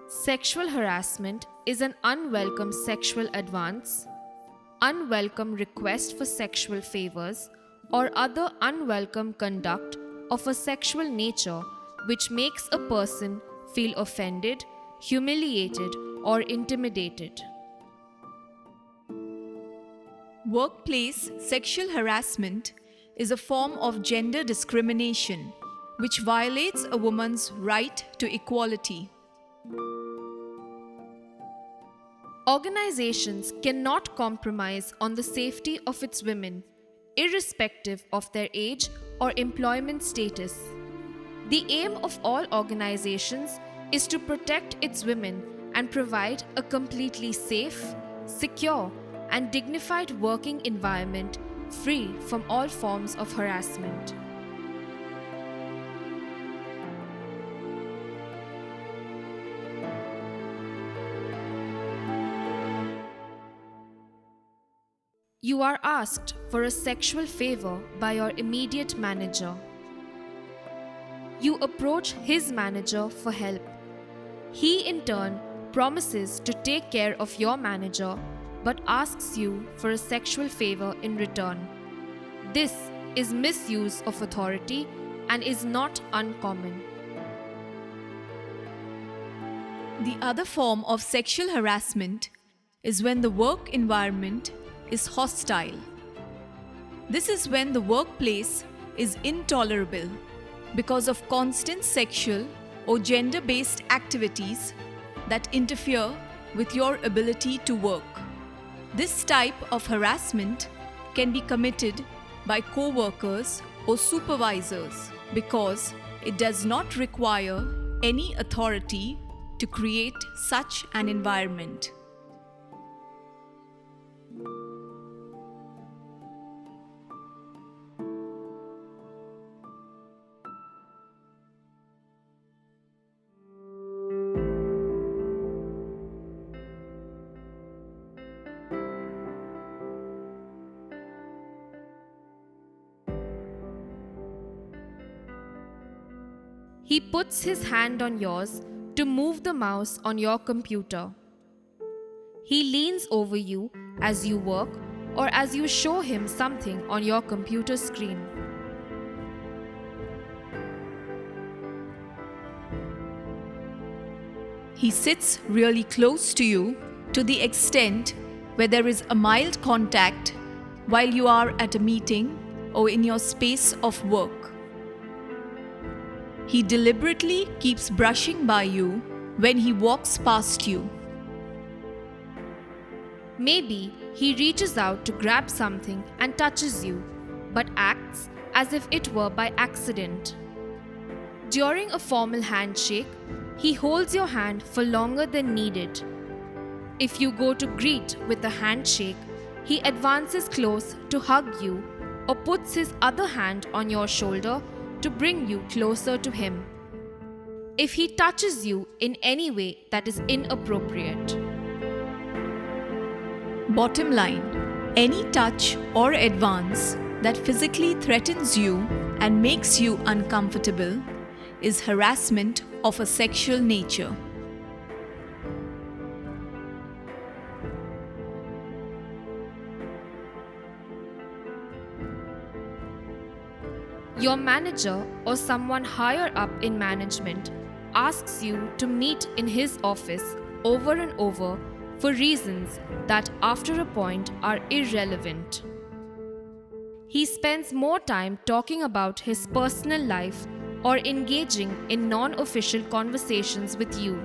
Sexual harassment is an unwelcome sexual advance, unwelcome request for sexual favors, or other unwelcome conduct of a sexual nature which makes a person feel offended, humiliated, or intimidated. Workplace sexual harassment is a form of gender discrimination which violates a woman's right to equality. Organizations cannot compromise on the safety of its women, irrespective of their age or employment status. The aim of all organizations is to protect its women and provide a completely safe, secure, and dignified working environment free from all forms of harassment. You are asked for a sexual favor by your immediate manager. You approach his manager for help. He in turn promises to take care of your manager but asks you for a sexual favor in return. This is misuse of authority and is not uncommon. The other form of sexual harassment is when the work environment is hostile. This is when the workplace is intolerable because of constant sexual or gender-based activities that interfere with your ability to work. This type of harassment can be committed by co-workers or supervisors because it does not require any authority to create such an environment. He puts his hand on yours to move the mouse on your computer. He leans over you as you work or as you show him something on your computer screen. He sits really close to you to the extent where there is a mild contact while you are at a meeting or in your space of work. He deliberately keeps brushing by you when he walks past you. Maybe he reaches out to grab something and touches you, but acts as if it were by accident. During a formal handshake, he holds your hand for longer than needed. If you go to greet with a handshake, he advances close to hug you or puts his other hand on your shoulder to bring you closer to him. If he touches you in any way that is inappropriate. Bottom line, any touch or advance that physically threatens you and makes you uncomfortable is harassment of a sexual nature. Your manager or someone higher up in management asks you to meet in his office over and over for reasons that after a point are irrelevant. He spends more time talking about his personal life or engaging in non-official conversations with you.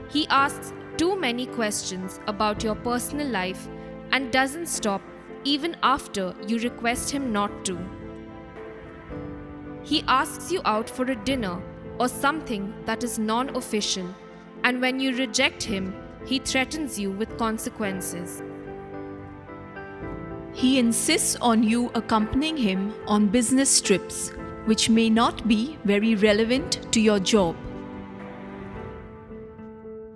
He asks too many questions about your personal life and doesn't stop even after you request him not to. He asks you out for a dinner or something that is non-official, and when you reject him, he threatens you with consequences. He insists on you accompanying him on business trips, which may not be very relevant to your job.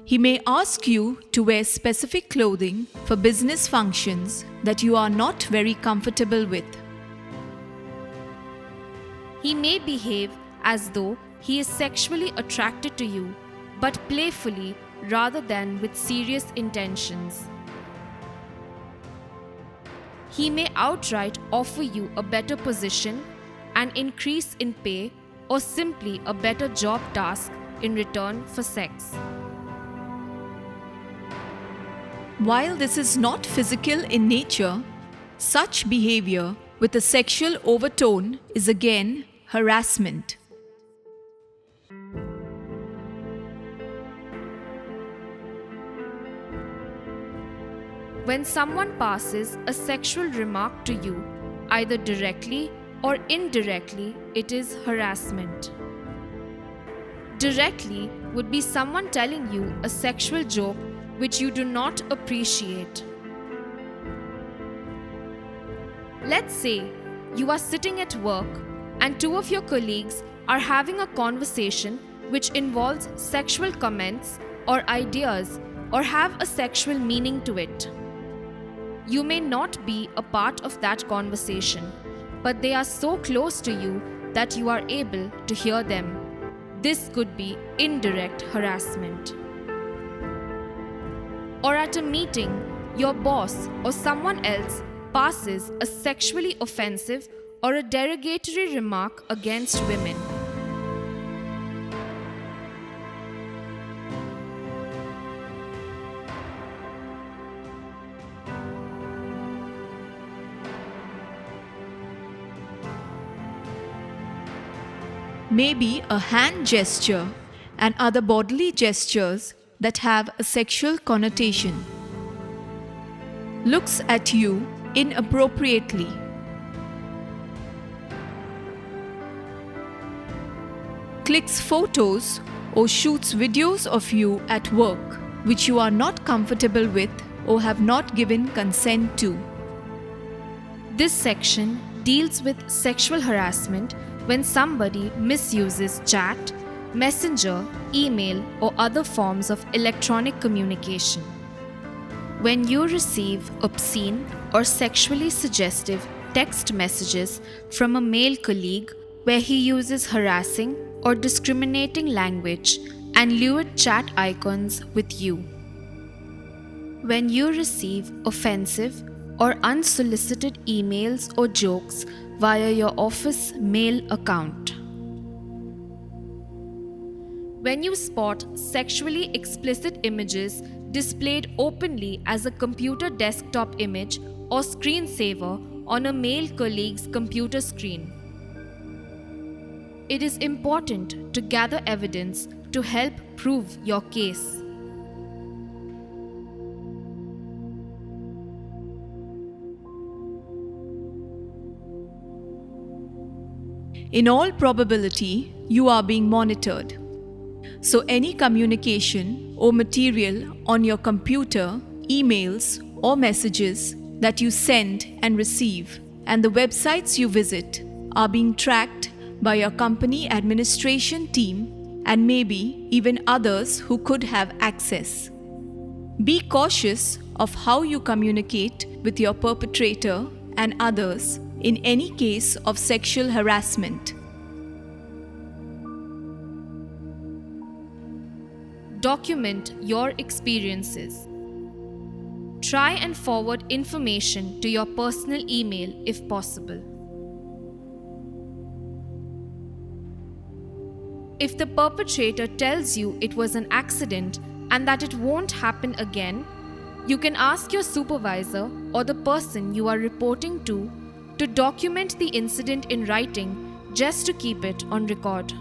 He may ask you to wear specific clothing for business functions that you are not very comfortable with. He may behave as though he is sexually attracted to you, but playfully rather than with serious intentions. He may outright offer you a better position, an increase in pay, or simply a better job task in return for sex. While this is not physical in nature, such behavior with a sexual overtone is again harassment. When someone passes a sexual remark to you, either directly or indirectly, it is harassment. Directly would be someone telling you a sexual joke which you do not appreciate. Let's say you are sitting at work and two of your colleagues are having a conversation which involves sexual comments or ideas or have a sexual meaning to it. You may not be a part of that conversation, but they are so close to you that you are able to hear them. This could be indirect harassment. Or at a meeting, your boss or someone else passes a sexually offensive or a derogatory remark against women. Maybe a hand gesture and other bodily gestures that have a sexual connotation. Looks at you inappropriately. Clicks photos or shoots videos of you at work which you are not comfortable with or have not given consent to. This section deals with sexual harassment when somebody misuses chat, messenger, email, or other forms of electronic communication. When you receive obscene or sexually suggestive text messages from a male colleague where he uses harassing or discriminating language and lewd chat icons with you. When you receive offensive or unsolicited emails or jokes via your office mail account. When you spot sexually explicit images displayed openly as a computer desktop image or screensaver on a male colleague's computer screen. It is important to gather evidence to help prove your case. In all probability, you are being monitored. So any communication or material on your computer, emails, or messages that you send and receive, and the websites you visit are being tracked by your company administration team and maybe even others who could have access. Be cautious of how you communicate with your perpetrator and others in any case of sexual harassment. Document your experiences. Try and forward information to your personal email if possible. If the perpetrator tells you it was an accident and that it won't happen again, you can ask your supervisor or the person you are reporting to document the incident in writing just to keep it on record.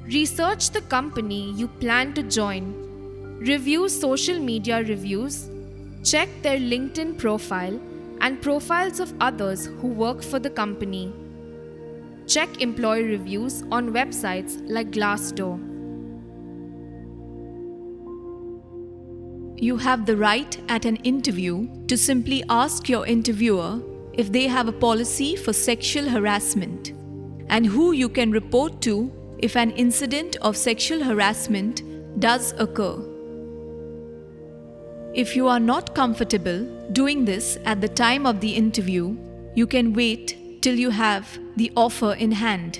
Research the company you plan to join. Review social media reviews. Check their LinkedIn profile and profiles of others who work for the company. Check employee reviews on websites like Glassdoor. You have the right at an interview to simply ask your interviewer if they have a policy for sexual harassment and who you can report to if an incident of sexual harassment does occur. If you are not comfortable doing this at the time of the interview, you can wait till you have the offer in hand.